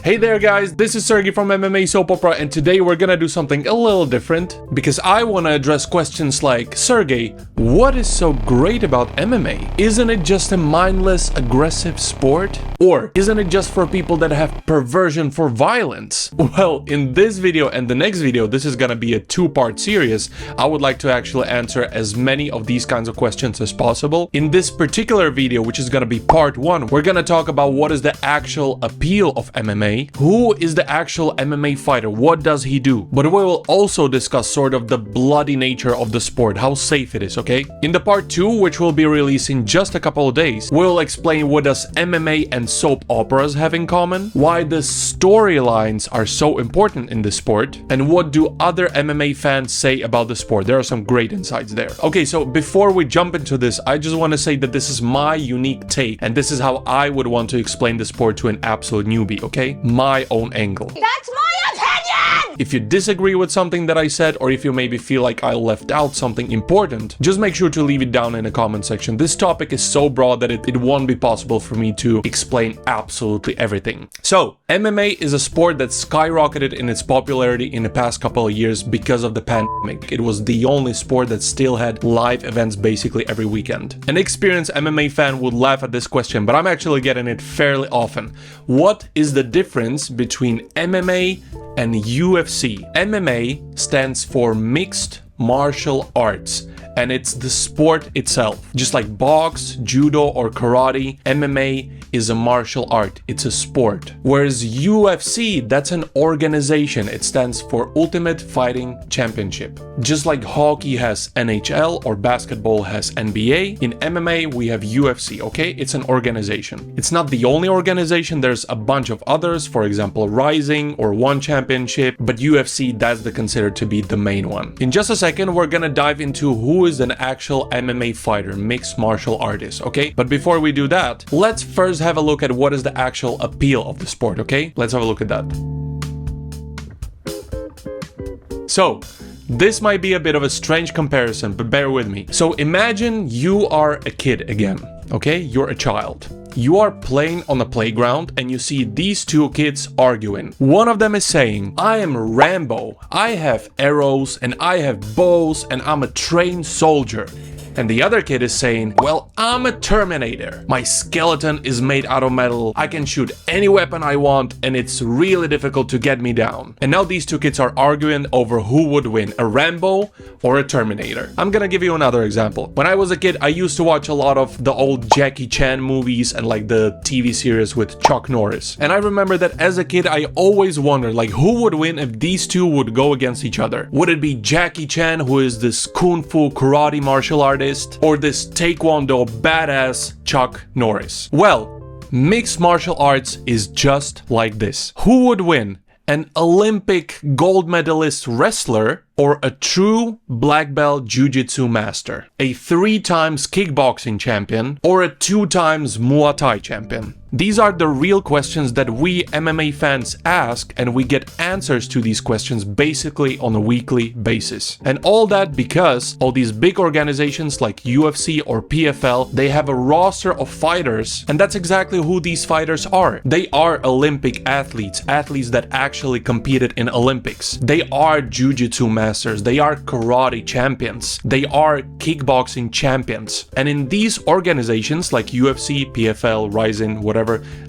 Hey there guys, this is Sergey from MMA Soap Opera, and today we're gonna do something a little different because I want to address questions like, Sergey, what is so great about MMA? Isn't it just a mindless, aggressive sport? Or isn't it just for people that have perversion for violence? Well, in this video and the next video, this is gonna be a two-part series. I would like to actually answer as many of these kinds of questions as possible. In this particular video, which is gonna be part one, we're gonna talk about what is the actual appeal of MMA. Who is the actual MMA fighter? What does he do? But we will also discuss sort of the bloody nature of the sport, how safe it is, okay? In the part 2, which will be released in just a couple of days, we'll explain what does MMA and soap operas have in common, why the storylines are so important in the sport, and what do other MMA fans say about the sport. There are some great insights there. Okay, so before we jump into this, I just want to say that this is my unique take, and this is how I would want to explain the sport to an absolute newbie, okay? My own angle. That's my opinion! If you disagree with something that I said, or if you maybe feel like I left out something important, just make sure to leave it down in the comment section. This topic is so broad that it won't be possible for me to explain absolutely everything. So, MMA is a sport that skyrocketed in its popularity in the past couple of years because of the pandemic. It was the only sport that still had live events basically every weekend. An experienced MMA fan would laugh at this question, but I'm actually getting it fairly often. What is the difference between MMA and UFC? MMA stands for Mixed Martial Arts, and it's the sport itself. Just like box, judo, or karate, MMA is a martial art. It's a sport. Whereas UFC, that's an organization. It stands for Ultimate Fighting Championship. Just like hockey has NHL or basketball has NBA, in MMA we have UFC, okay? It's an organization. It's not the only organization. There's a bunch of others, for example, Rising or One Championship, but UFC, that's considered to be the main one. In just a second, we're gonna dive into who is an actual MMA fighter, mixed martial artist, okay? But before we do that, let's first have a look at what is the actual appeal of the sport, okay? Let's have a look at that. So, this might be a bit of a strange comparison, but bear with me. So imagine you are a kid again, okay? You're a child. You are playing on a playground and you see these two kids arguing. One of them is saying, I am Rambo, I have arrows and I have bows and I'm a trained soldier. And the other kid is saying, well, I'm a Terminator. My skeleton is made out of metal. I can shoot any weapon I want and it's really difficult to get me down. And now these two kids are arguing over who would win, a Rambo or a Terminator. I'm gonna give you another example. When I was a kid, I used to watch a lot of the old Jackie Chan movies and like the TV series with Chuck Norris. And I remember that as a kid, I always wondered like who would win if these two would go against each other. Would it be Jackie Chan, who is this kung fu karate martial artist, or this taekwondo badass Chuck Norris? Well, mixed martial arts is just like this. Who would win? An Olympic gold medalist wrestler or a true black belt jiu-jitsu master? A 3-times kickboxing champion or a 2-times Muay Thai champion? These are the real questions that we MMA fans ask, and we get answers to these questions basically on a weekly basis. And all that because all these big organizations like UFC or PFL, they have a roster of fighters, and that's exactly who these fighters are. They are Olympic athletes, athletes that actually competed in Olympics. They are jiu-jitsu masters, they are karate champions, they are kickboxing champions. And in these organizations like UFC, PFL, Rising, whatever,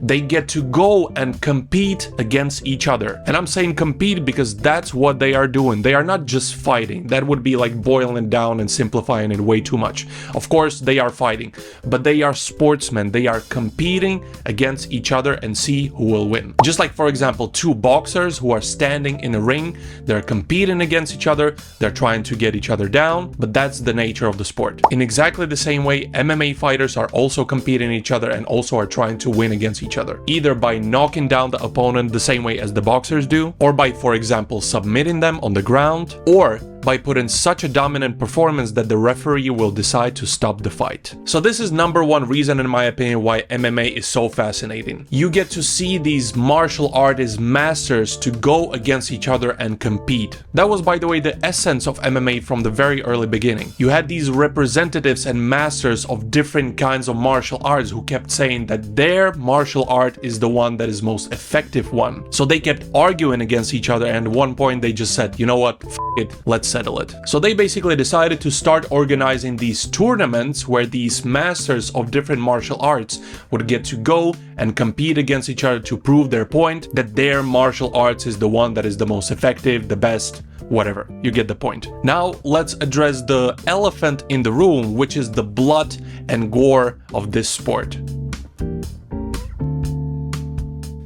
they get to go and compete against each other. And I'm saying compete because that's what they are doing. They are not just fighting. That would be like boiling it down and simplifying it way too much. Of course, they are fighting, but they are sportsmen. They are competing against each other and see who will win. Just like, for example, two boxers who are standing in a ring, they're competing against each other, they're trying to get each other down, but that's the nature of the sport. In exactly the same way, MMA fighters are also competing each other and also are trying to win against each other, either by knocking down the opponent the same way as the boxers do, or by, for example, submitting them on the ground, or by putting such a dominant performance that the referee will decide to stop the fight. So this is number one reason, in my opinion, why MMA is so fascinating. You get to see these martial artist masters to go against each other and compete. That was, by the way, the essence of MMA from the very early beginning. You had these representatives and masters of different kinds of martial arts who kept saying that their martial art is the one that is most effective one. So they kept arguing against each other, and at one point they just said, you know what, f it, let's settle it. So they basically decided to start organizing these tournaments where these masters of different martial arts would get to go and compete against each other to prove their point that their martial arts is the one that is the most effective, the best, whatever. You get the point. Now let's address the elephant in the room, which is the blood and gore of this sport.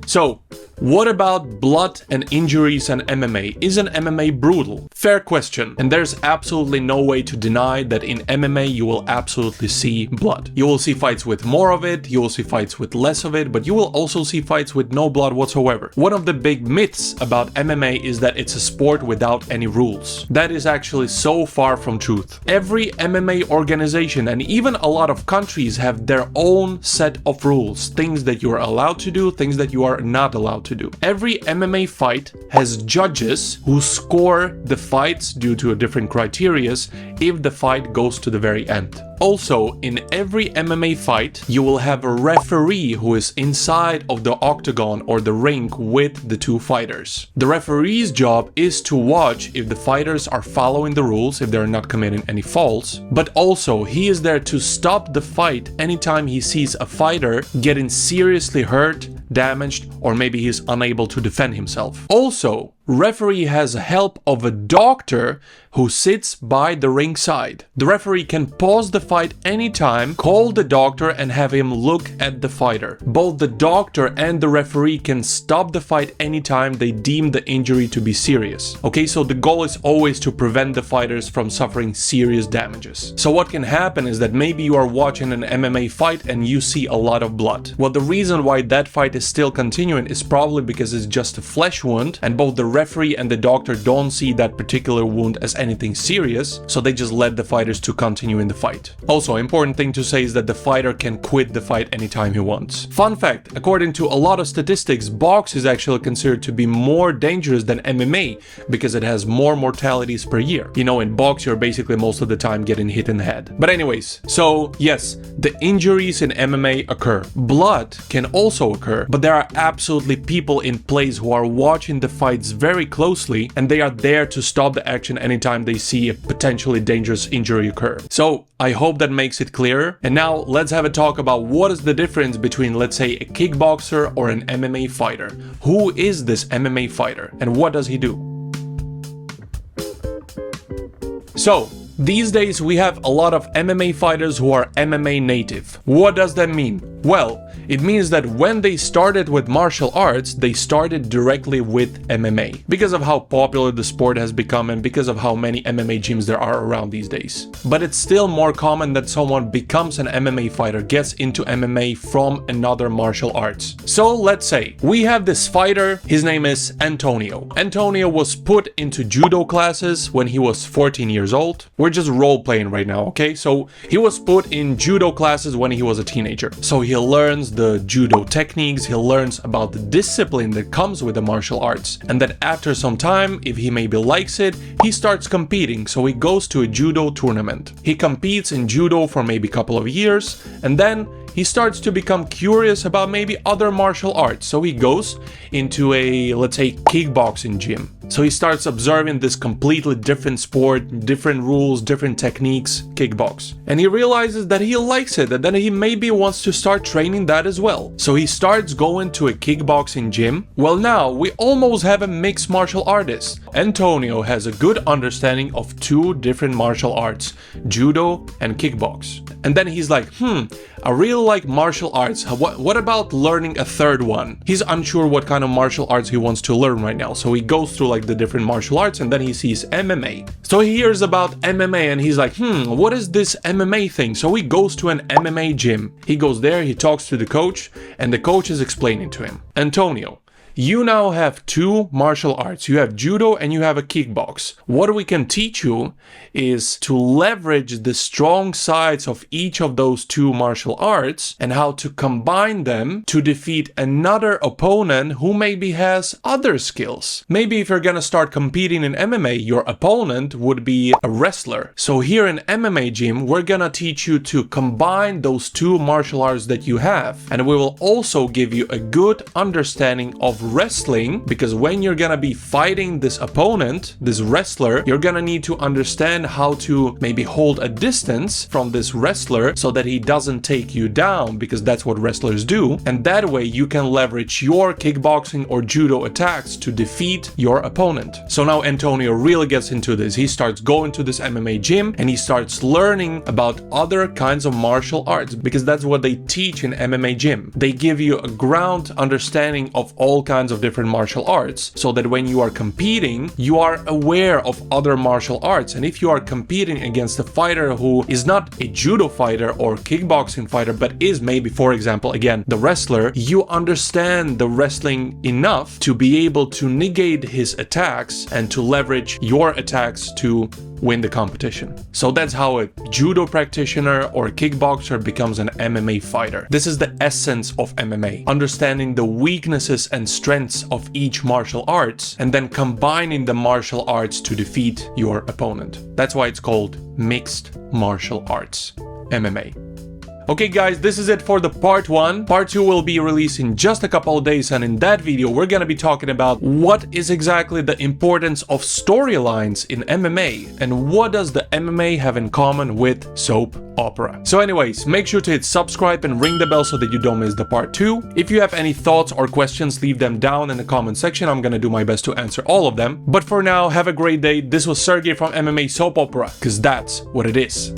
So, what about blood and injuries and MMA? Isn't MMA brutal? Fair question, and there's absolutely no way to deny that in MMA you will absolutely see blood. You will see fights with more of it, you will see fights with less of it, but you will also see fights with no blood whatsoever. One of the big myths about MMA is that it's a sport without any rules. That is actually so far from truth. Every MMA organization and even a lot of countries have their own set of rules, things that you are allowed to do, things that you are not allowed to do. Every MMA fight has judges who score the fights due to a different criterias if the fight goes to the very end. Also, in every MMA fight, you will have a referee who is inside of the octagon or the ring with the two fighters. The referee's job is to watch if the fighters are following the rules, if they're not committing any faults, but also he is there to stop the fight anytime he sees a fighter getting seriously hurt, damaged, or maybe he's unable to defend himself. Also, referee has help of a doctor who sits by the ringside. The referee can pause the fight anytime, call the doctor and have him look at the fighter. Both the doctor and the referee can stop the fight anytime they deem the injury to be serious. Okay, so the goal is always to prevent the fighters from suffering serious damages. So what can happen is that maybe you are watching an MMA fight and you see a lot of blood. Well, the reason why that fight is still continuing is probably because it's just a flesh wound and both the referee and the doctor don't see that particular wound as anything serious, so they just let the fighters to continue in the fight. Also, important thing to say is that the fighter can quit the fight anytime he wants. Fun fact, according to a lot of statistics, box is actually considered to be more dangerous than MMA because it has more mortalities per year. You know, in box you're basically most of the time getting hit in the head. But anyways, so yes, the injuries in MMA occur. Blood can also occur, but there are absolutely people in place who are watching the fights very closely and they are there to stop the action anytime they see a potentially dangerous injury occur. So I hope that makes it clearer. And now let's have a talk about what is the difference between, let's say, a kickboxer or an MMA fighter. Who is this MMA fighter and what does he do? So, these days we have a lot of MMA fighters who are MMA native. What does that mean? Well, it means that when they started with martial arts, they started directly with MMA because of how popular the sport has become and because of how many MMA gyms there are around these days. But it's still more common that someone becomes an MMA fighter, gets into MMA from another martial arts. So let's say we have this fighter, his name is Antonio. Antonio was put into judo classes when he was 14 years old. We're just role playing right now, okay? So he was put in judo classes when he was a teenager. So he learns the judo techniques, he learns about the discipline that comes with the martial arts. And then after some time, if he maybe likes it, he starts competing. So he goes to a judo tournament. He competes in judo for maybe a couple of years and then he starts to become curious about maybe other martial arts. So he goes into a, let's say, kickboxing gym. So he starts observing this completely different sport, different rules, different techniques, kickbox. And he realizes that he likes it and that he maybe wants to start training that as well. So he starts going to a kickboxing gym. Well, now we almost have a mixed martial artist. Antonio has a good understanding of two different martial arts, judo and kickbox. And then he's like, I really like martial arts. What about learning a third one? He's unsure what kind of martial arts he wants to learn right now. So he goes through like the different martial arts and then he sees MMA. So he hears about MMA and he's like, what is this MMA thing? So he goes to an MMA gym. He goes there, he talks to the coach and the coach is explaining to him, Antonio, you now have two martial arts. You have judo and you have a kickbox. What we can teach you is to leverage the strong sides of each of those two martial arts and how to combine them to defeat another opponent who maybe has other skills. Maybe if you're gonna start competing in MMA, your opponent would be a wrestler. So here in MMA Gym, we're gonna teach you to combine those two martial arts that you have, and we will also give you a good understanding of wrestling, because when you're gonna be fighting this opponent, this wrestler, you're gonna need to understand how to maybe hold a distance from this wrestler so that he doesn't take you down, because that's what wrestlers do, and that way you can leverage your kickboxing or judo attacks to defeat your opponent. So now Antonio really gets into this. He starts going to this MMA gym and he starts learning about other kinds of martial arts, because that's what they teach in MMA Gym. They give you a ground understanding of all kinds of different martial arts, so that when you are competing, you are aware of other martial arts. And if you are competing against a fighter who is not a judo fighter or kickboxing fighter, but is maybe, for example, again, the wrestler, you understand the wrestling enough to be able to negate his attacks and to leverage your attacks to win the competition. So that's how a judo practitioner or a kickboxer becomes an MMA fighter. This is the essence of MMA, understanding the weaknesses and strengths of each martial arts and then combining the martial arts to defeat your opponent. That's why it's called mixed martial arts, MMA. Okay guys, this is it for the part 1. Part 2 will be released in just a couple of days, and in that video we're gonna be talking about what is exactly the importance of storylines in MMA and what does the MMA have in common with soap opera. So anyways, make sure to hit subscribe and ring the bell so that you don't miss the part 2. If you have any thoughts or questions, leave them down in the comment section. I'm gonna do my best to answer all of them. But for now, have a great day. This was Sergey from MMA Soap Opera, because that's what it is.